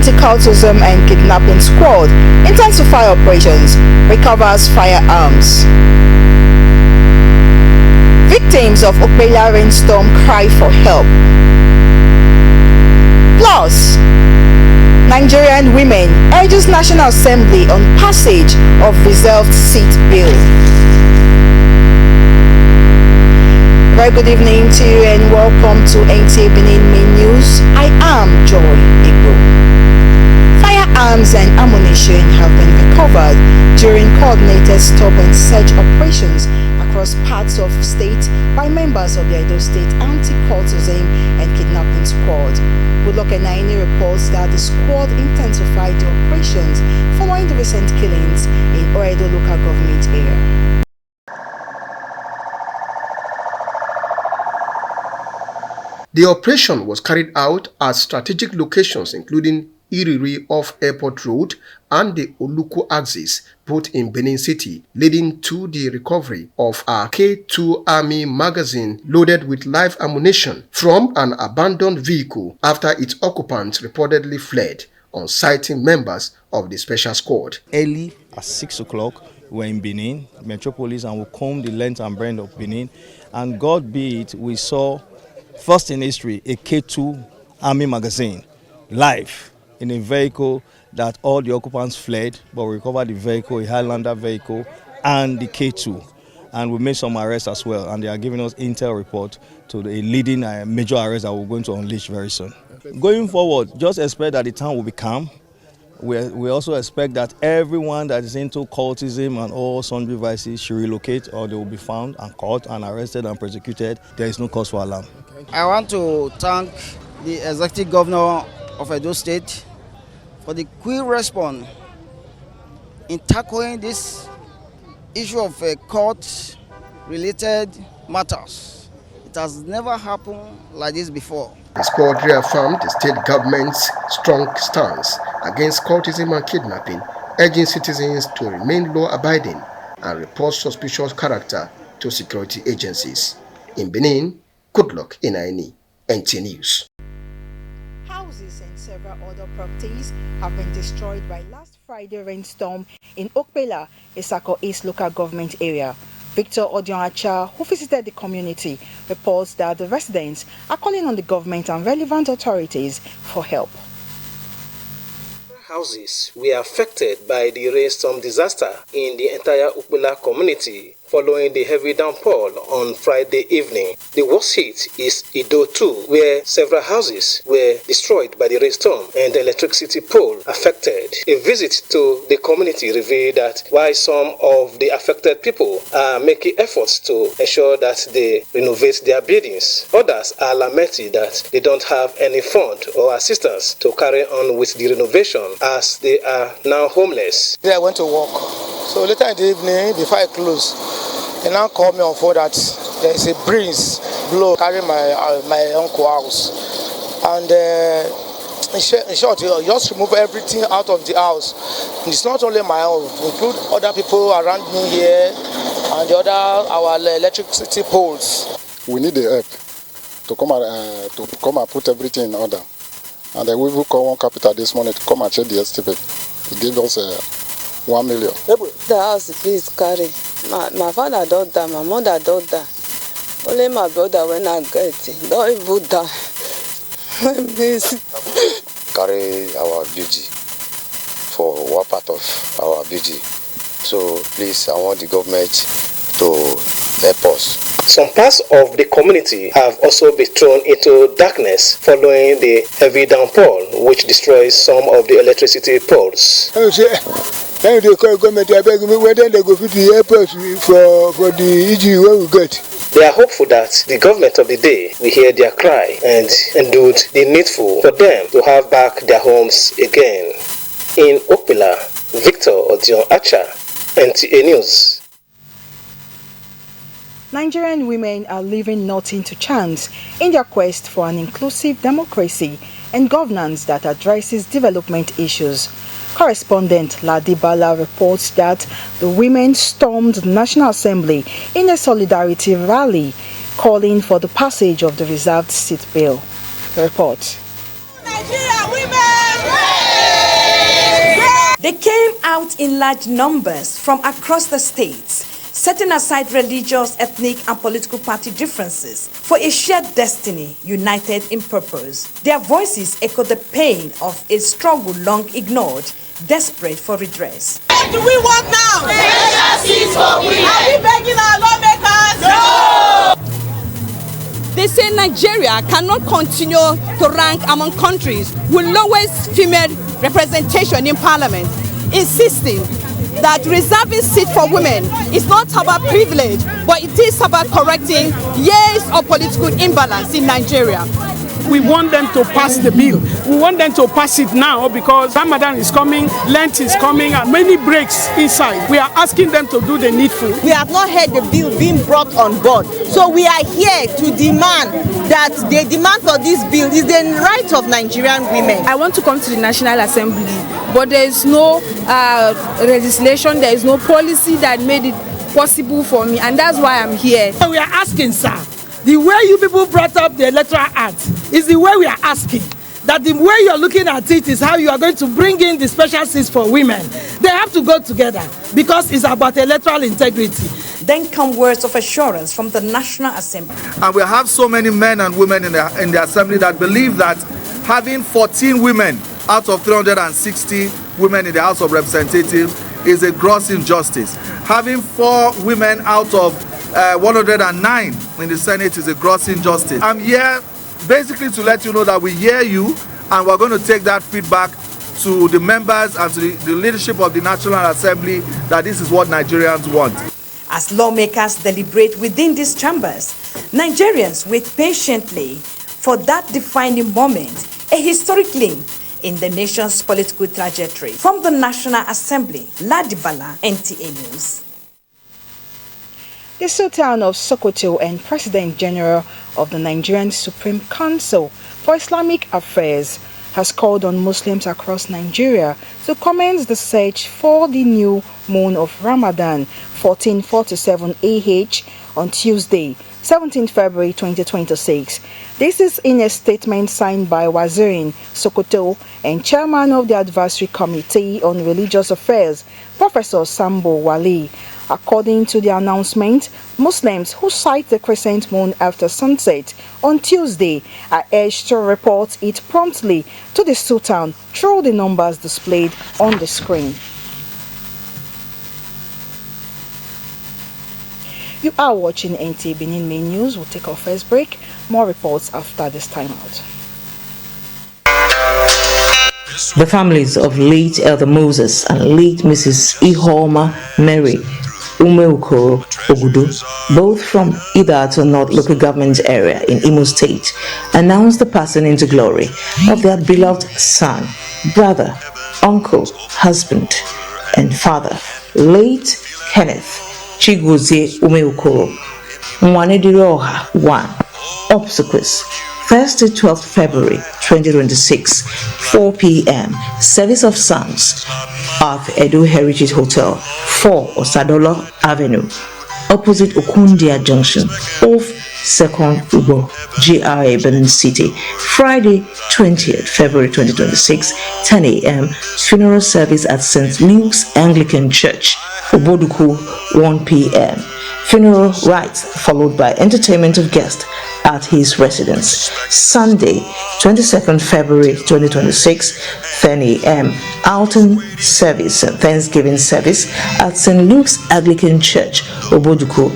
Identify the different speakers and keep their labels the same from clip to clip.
Speaker 1: Anti-cultism and Kidnapping Squad intensify operations, recovers firearms. Victims of Okpela rainstorm cry for help. Plus, Nigerian women urges National Assembly on passage of reserved seat bill. Very good evening to you and welcome to Nta Benin Main News. I am Joy Igbo. Firearms and ammunition have been recovered during coordinated stop and search operations across parts of state by members of the Edo State Anti-Cultism and Kidnapping Squad. Goodluck Enaini reports that the squad intensified the operations following the recent killings in Oedo local government area.
Speaker 2: The operation was carried out at strategic locations including Iriri off Airport Road and the Oluku axis, both in Benin City, leading to the recovery of a K2 Army magazine loaded with live ammunition from an abandoned vehicle after its occupants reportedly fled, on citing members of the special squad.
Speaker 3: Early at 6 o'clock, we were in Benin, Metropolis, and we combed the length and breadth of Benin. And God be it, we saw, first in history, a K2 Army magazine live in a vehicle that all the occupants fled, but we recovered the vehicle, a Highlander vehicle, and the K2. And we made some arrests as well, and they are giving us intel report to the leading major arrest that we're going to unleash very soon. Going forward, just expect that the town will be calm. We also expect that everyone that is into cultism and all sundry vices should relocate, or they will be found and caught and arrested and prosecuted. There is no cause for alarm.
Speaker 4: I want to thank the Executive Governor of Edo State for the quick response in tackling this issue of court-related matters. It has never happened like this before.
Speaker 2: The squad reaffirmed the state government's strong stance against cultism and kidnapping, urging citizens to remain law-abiding and report suspicious character to security agencies. In Benin, Goodluck Enaini, NT News.
Speaker 1: Houses and several other properties have been destroyed by last Friday rainstorm in Okpela, Isako East local government area. Victor Odionacha, who visited the community, reports that the residents are calling on the government and relevant authorities for help.
Speaker 5: Houses were affected by the rainstorm disaster in the entire Okpela community following the heavy downpour on Friday evening. The worst hit is Ido 2, where several houses were destroyed by the rainstorm and the electricity pole affected. A visit to the community revealed that while some of the affected people are making efforts to ensure that they renovate their buildings, others are lamenting that they don't have any fund or assistance to carry on with the renovation as they are now homeless.
Speaker 6: I went to work. So later in the evening, before I close, they now called me on phone that there is a breeze blow carrying my uncle's house. And in short, you just remove everything out of the house. And it's not only my own, include other people around me here and the other our electricity poles.
Speaker 7: We need the help to come and put everything in order. And we will call one capital this morning to come and check the estimate. He gave us 1 million.
Speaker 8: The house is carry. My father don't die, my mother don't die. Only my brother when I get it, don't even die.
Speaker 9: Carry our beauty for one part of our beauty. So please, I want the government to help us.
Speaker 5: Some parts of the community have also been thrown into darkness following the heavy downpour, which destroys some of the electricity poles.
Speaker 10: They call government, I beg me whether they go to the airport for the EG where we get.
Speaker 5: They are hopeful that the government of the day will hear their cry and do the needful for them to have back their homes again. In Okpela, Victor Odionacha, NTA News.
Speaker 1: Nigerian women are leaving nothing to chance in their quest for an inclusive democracy and governance that addresses development issues. Correspondent Ladibala reports that the women stormed the National Assembly in a solidarity rally calling for the passage of the reserved seat bill. The report.
Speaker 11: Nigeria women! They came out in large numbers from across the states, setting aside religious, ethnic, and political party differences for a shared destiny, united in purpose. Their voices echo the pain of a struggle long ignored, desperate for redress.
Speaker 12: What do we want now? Justice for women. Are we begging our lawmakers? No!
Speaker 13: They say Nigeria cannot continue to rank among countries with lowest female representation in parliament, insisting that reserving seats for women is not about privilege, but it is about correcting years of political imbalance in Nigeria.
Speaker 14: We want them to pass the bill. We want them to pass it now because Ramadan is coming, Lent is coming, and many breaks inside. We are asking them to do the needful.
Speaker 15: We have not heard the bill being brought on board. So we are here to demand that the demand for this bill is the right of Nigerian women.
Speaker 16: I want to come to the National Assembly, but there is no legislation, there is no policy that made it possible for me, and that's why I'm here.
Speaker 14: We are asking, sir, the way you people brought up the Electoral Act is the way we are asking. That the way you are looking at it is how you are going to bring in the special seats for women. They have to go together because it's about electoral integrity.
Speaker 11: Then come words of assurance from the National Assembly.
Speaker 17: And we have so many men and women in the Assembly that believe that having 14 women out of 360 women in the House of Representatives is a gross injustice. Having 4 women out of 109 in the Senate is a gross injustice. I'm here basically to let you know that we hear you, and we're going to take that feedback to the members and to the leadership of the National Assembly that this is what Nigerians want.
Speaker 11: As lawmakers deliberate within these chambers, Nigerians wait patiently for that defining moment, a historic link in the nation's political trajectory. From the National Assembly, Ladibala, NTA News.
Speaker 1: The Sultan of Sokoto and President General of the Nigerian Supreme Council for Islamic Affairs has called on Muslims across Nigeria to commence the search for the new moon of Ramadan 1447 AH on Tuesday, 17 February 2026. This is in a statement signed by Wazirin Sokoto and Chairman of the Advisory Committee on Religious Affairs, Professor Sambo Wali. According to the announcement, Muslims who sight the crescent moon after sunset on Tuesday are urged to report it promptly to the Sultan through the numbers displayed on the screen. You are watching Nta Benin Main News. We'll take our first break. More reports after this timeout.
Speaker 18: The families of late Elder Moses and late Mrs. Ihoma Mary Umeukoro Ogudu, both from Idato North Local Government Area in Imo State, announced the passing into glory of their beloved son, brother, uncle, husband, and father, late Kenneth Chigozie Umeukoro Nwanediroha 1, obsequies Thursday, 12th February 2026, 4 p.m. Service of Sons at Edo Heritage Hotel, 4 Osadolo Avenue, opposite Okundia Junction, off 2nd Ubo, GRA, Benin City. Friday, 20th February 2026, 10 a.m. Funeral service at St. Luke's Anglican Church, Oboduku, 1 p.m. Funeral rites followed by entertainment of guests at his residence. Sunday, 22nd February 2026, 10 a.m. Alton service and Thanksgiving service at St. Luke's Anglican Church, Oboduku.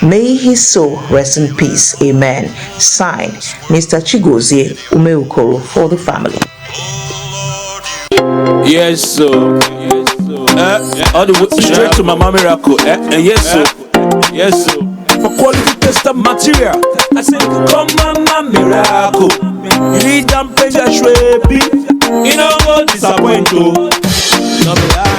Speaker 18: May his soul rest in peace. Amen. Signed, Mr. Chigozie Umeukoro for the family.
Speaker 19: Yes, so. All the way straight to Mama Miracle. Yes, so. Yes, so. For quality tested material, I say, come Mama Miracle. You need them page a shrebi. You know what disappoint you. No be lie.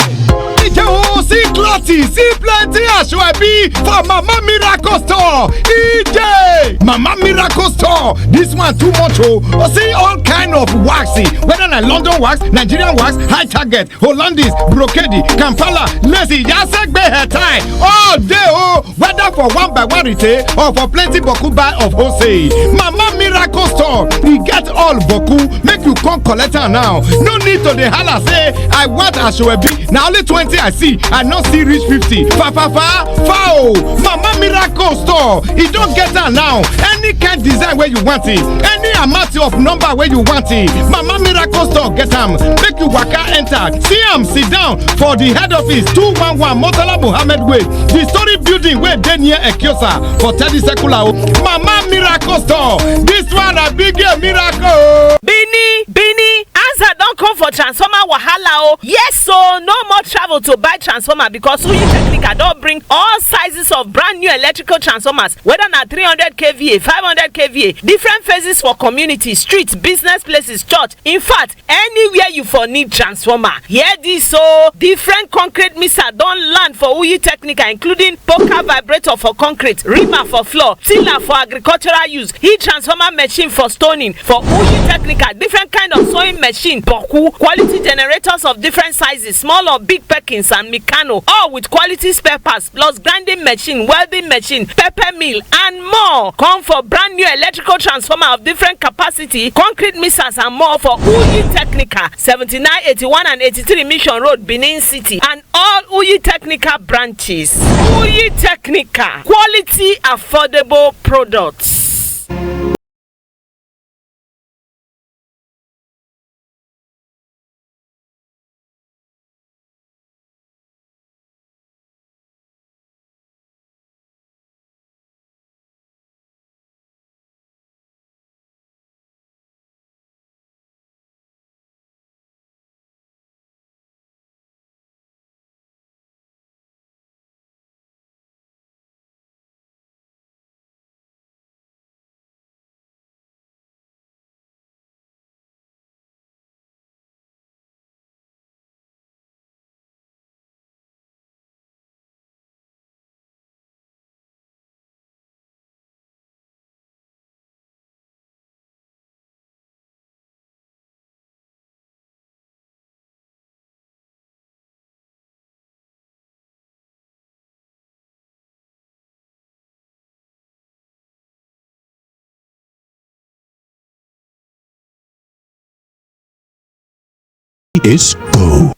Speaker 20: party, see plenty Ashwebi for Mama Miracle Store. EJ! Mama Miracle Store. This one too much. Oh, see all kind of waxy. Whether na London wax, Nigerian wax, high target, Hollandese, brocade, Kampala, lazy, Yasegbe hair tie. All day, oh, whether for one by one retail or for plenty boku buy of wholesale. Mama Miracle Store. We get all boku. Make you come collect her now. No need to the holla say, I want Ashwebi. Now only 20 I see. I not see reach 50. Foul. Mama Miracle Store. It don't get her now. Any kind design where you want it. Any amount of number where you want it. Mama Miracle Store get them. Make you waka enter. See am sit down for the head office 211 Motala Muhammad Way. The story building where they near Ekiosa for 30 Sekula. Mama Miracle Store. This one a big miracle.
Speaker 21: Bini, answer don't come for transformer wahala oh. Yes, so no more travel to buy transformer because Uyi Technica don't bring all sizes of brand new electrical transformers, whether na 300 kVA, 500 kVA, different phases for community, streets, business places, church. In fact, anywhere you for need transformer. Hear this so different concrete mixer don't land for Uyi Technica, including poker vibrator for concrete, reamer for floor, tiller for agricultural use, heat transformer machine for stoning for Uyi Technica, different kind of sewing machine, boku, quality generators of different sizes, small or big Perkins and Mikano, all with quality spare parts plus grinding machine, welding machine, pepper mill and more. Come for brand new electrical transformer of different capacity, concrete mixers and more for Uyi Technica, 79, 81 and 83 Mission Road, Benin City, and all Uyi Technica branches. Uyi Technica, quality affordable products.
Speaker 22: Is go.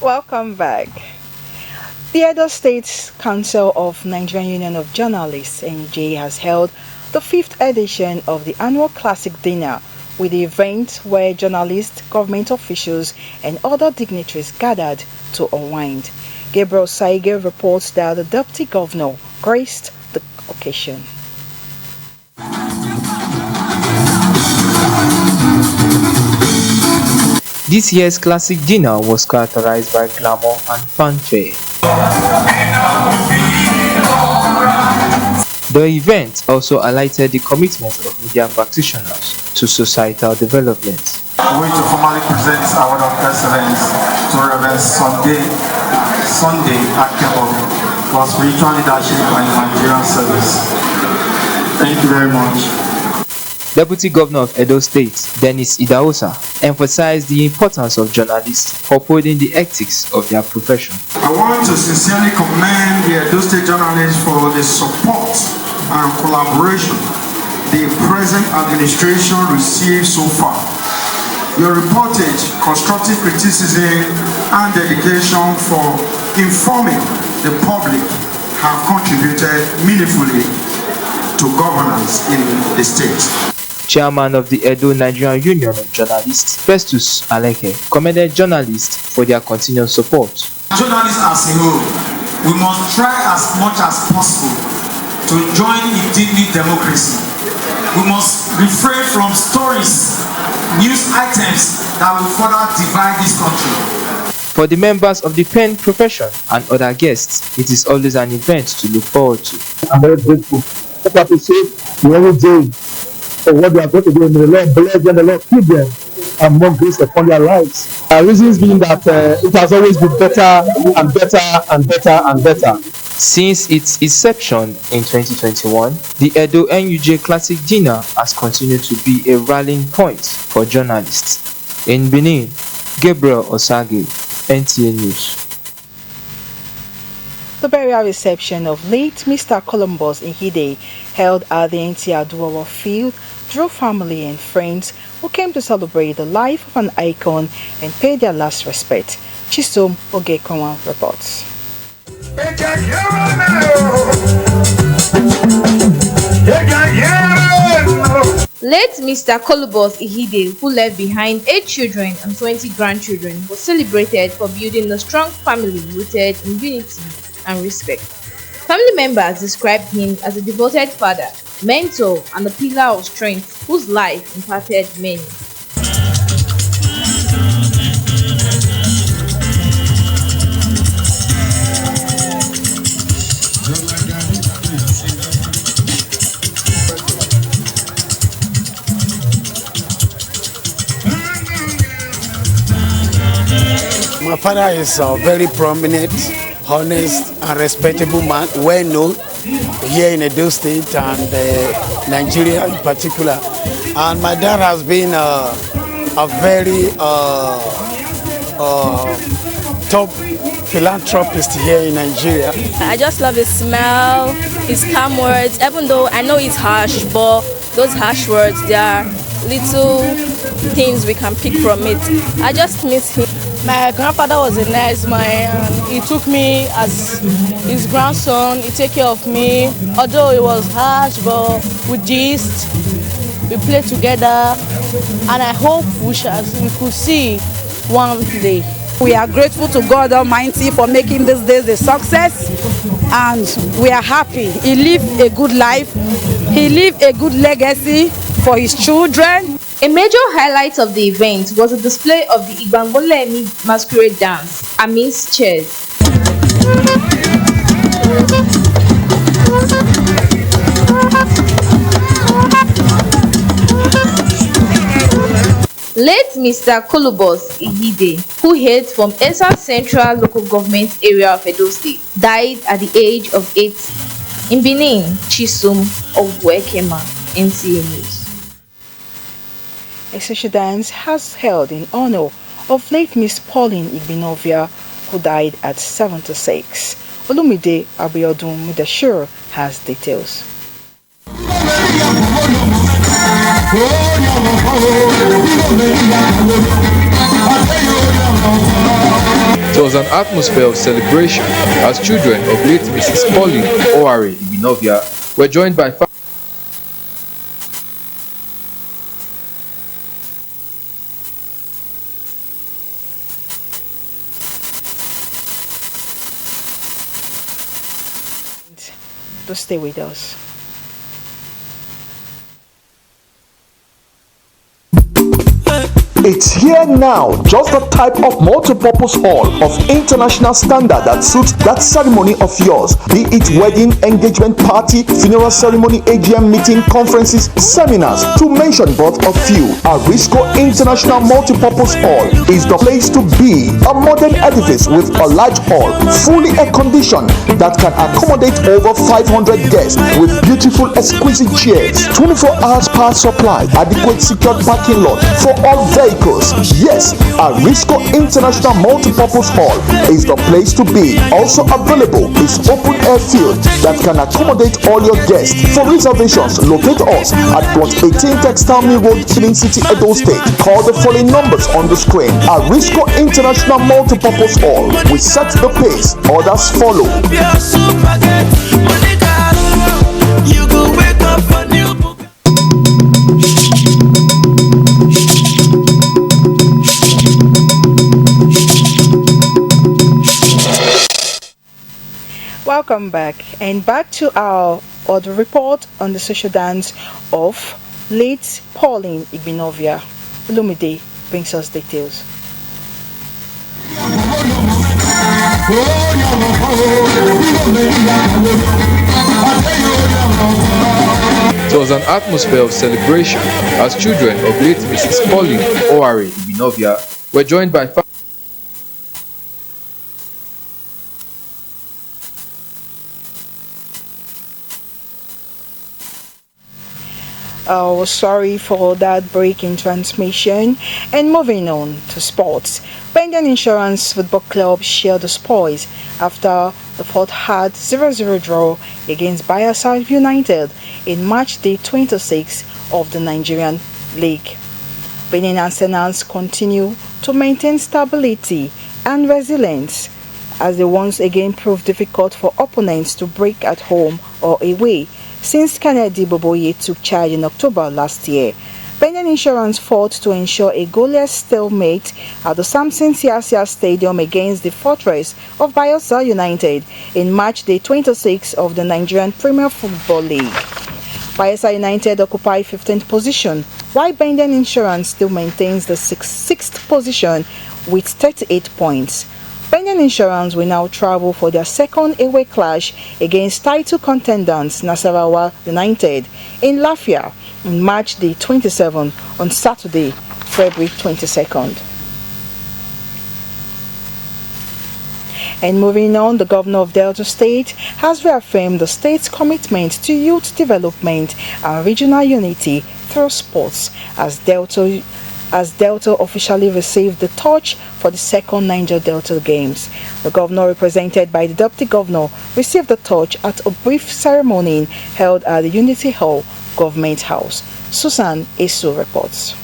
Speaker 1: Welcome back. The Edo State Council of Nigerian Union of Journalists (NJ) has held the 5th edition of the annual Classic Dinner, with the event where journalists, government officials and other dignitaries gathered to unwind. Gabriel Saige reports that the Deputy Governor graced the occasion.
Speaker 23: This year's Classic Dinner was characterized by glamour and fanfare. The event also highlighted the commitment of media practitioners to societal development.
Speaker 24: We to formally present our Award of Excellence to Reverend Sunday Akebo for spiritual leadership and humanitarian service. Thank you very much.
Speaker 23: Deputy Governor of Edo State, Dennis Idahosa, emphasized the importance of journalists upholding the ethics of their profession.
Speaker 24: I want to sincerely commend the Edo State journalists for the support and collaboration the present administration received so far. Your reportage, constructive criticism, and dedication for informing the public have contributed meaningfully to governance in the state.
Speaker 23: Chairman of the Edo Nigerian Union of Journalists, Festus Aleke, commended journalists for their continued support.
Speaker 24: Journalists as a whole, we must try as much as possible to join in dignity democracy. We must refrain from stories, news items that will further divide this country.
Speaker 23: For the members of the pen profession and other guests, it is always an event to look forward to.
Speaker 25: I'm very grateful
Speaker 2: Let's appreciate the every day for what they are going to do. And the Lord bless them, the Lord keep them, and more grace upon their lives. Reasons being that it has always been better and better and better and better.
Speaker 23: Since its inception in 2021, the Edo NUJ Classic Dinner has continued to be a rallying point for journalists. In Benin, Gabriel Osage, NTA News.
Speaker 1: The burial reception of late Mr. Columbus Ihide, held at the Nta Benin field, drew family and friends who came to celebrate the life of an icon and pay their last respect. Chisom Ogekonwa reports.
Speaker 3: Late Mr. Columbus Ihide, who left behind 8 children and 20 grandchildren, was celebrated for building a strong family rooted in unity and respect. Family members described him as a devoted father, mentor, and a pillar of strength whose life impacted many.
Speaker 4: My father is a very prominent, honest, and respectable man, well known here in Edo State and Nigeria in particular. And my dad has been a very top philanthropist here in Nigeria.
Speaker 22: I just love his smile, his calm words, even though I know it's harsh, but those harsh words, they are little things we can pick from it. I just miss him.
Speaker 25: My grandfather was a nice man, and he took me as his grandson. He took care of me, although it was harsh, but we gist, we play together, and I hope we could see one day.
Speaker 26: We are grateful to God Almighty for making this day a success, and we are happy. He lived a good life, he lived a good legacy for his children.
Speaker 3: A major highlight of the event was a display of the Igbangolemi masquerade dance amidst cheers. Late Mr. Columbus Ihide, who hails from Esa Central Local Government Area of Edo State, died at the age of 8 in Benin, Chisom of Wekema, NTA News.
Speaker 1: A social dance has held in honor of late Miss Pauline Igbinovia, who died at 76. Olumide Abiodun Mudashir has details.
Speaker 23: There was an atmosphere of celebration as children of late Mrs. Pauline Oware Igbinovia were joined by
Speaker 1: to stay with us.
Speaker 27: It's here now, just the type of multi-purpose hall of international standard that suits that ceremony of yours. Be it wedding, engagement party, funeral ceremony, AGM meeting, conferences, seminars, to mention but a few. Arisco International Multi-Purpose Hall is the place to be. A modern edifice with a large hall, fully air-conditioned, that can accommodate over 500 guests with beautiful exquisite chairs, 24 hours power supply, adequate secured parking lot for all vehicles. Yes, Arisco International Multipurpose Hall is the place to be. Also available is open air field that can accommodate all your guests. For reservations, locate us at plot 18 Textile Mill Road, Killing City, Edo State. Call the following numbers on the screen. Arisco International Multipurpose Hall. We set the pace. Others follow. You go wake up a new book.
Speaker 1: Welcome back, and back to our other report on the social dance of late Pauline Igbinovia. Lumide brings us details.
Speaker 23: It was an atmosphere of celebration as children of late Mrs. Pauline Oware Ibinovia were joined by
Speaker 1: Oh, sorry for that break in transmission. And moving on to sports. Benin Insurance Football Club shared the spoils after the fourth hard 0-0 draw against Bayelsa United in match day 26 of the Nigerian League. Benin Arsenals continue to maintain stability and resilience as they once again proved difficult for opponents to break at home or away since Kennedy Boboye took charge in October last year. Benin Insurance fought to ensure a goalless stalemate at the Samson Siasia Stadium against the Fortress of Bayelsa United in match day 26 of the Nigerian Premier Football League. Bayelsa United occupy 15th position, while Benin Insurance still maintains the 6th position with 38 points. Benin Insurance will now travel for their second away clash against title contenders Nasarawa United in Lafia on match day 27 on Saturday, February 22nd. And moving on, the governor of Delta State has reaffirmed the state's commitment to youth development and regional unity through sports as Delta officially received the torch for the second Niger Delta Games. The governor, represented by the deputy governor, received the torch at a brief ceremony held at the Unity Hall, Government House. Susan Esu reports.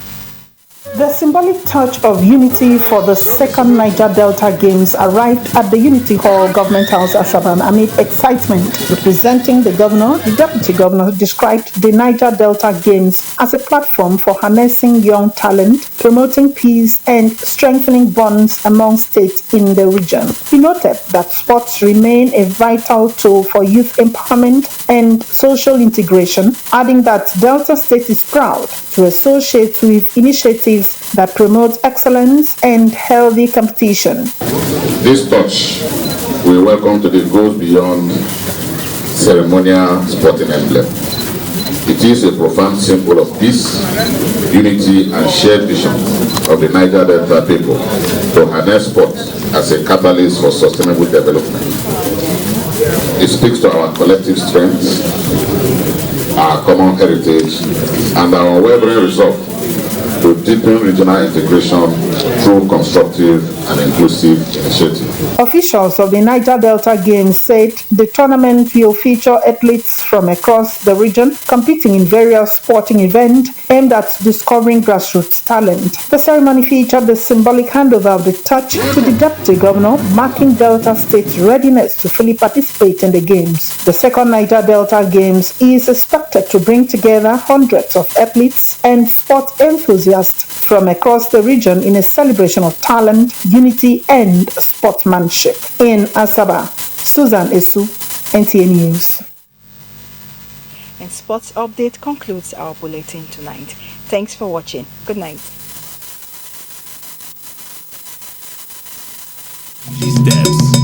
Speaker 5: The symbolic touch of unity for the second Niger Delta Games arrived at the Unity Hall, Government House, Asaba, amid excitement. Representing the governor, the deputy governor described the Niger Delta Games as a platform for harnessing young talent, promoting peace, and strengthening bonds among states in the region. He noted that sports remain a vital tool for youth empowerment and social integration, adding that Delta State is proud to associate with initiatives that promote excellence and healthy competition.
Speaker 6: This touch we welcome today goes beyond ceremonial sporting emblem. It is a profound symbol of peace, unity, and shared vision of the Niger Delta people to harness sports as a catalyst for sustainable development. It speaks to our collective strength, our common heritage, and our unwavering resolve to deepen regional integration through constructive and inclusive initiatives.
Speaker 5: Officials of the Niger Delta Games said the tournament will feature athletes from across the region competing in various sporting events aimed at discovering grassroots talent. The ceremony featured the symbolic handover of the torch to the deputy governor, marking Delta State's readiness to fully participate in the games. The second Niger Delta Games is expected to bring together hundreds of athletes and sport enthusiasts from across the region in a celebration of talent, unity, and sportsmanship. In Asaba, Susan Esu, NTA News.
Speaker 1: And Sports Update concludes our bulletin tonight. Thanks for watching. Good night.
Speaker 19: Steps.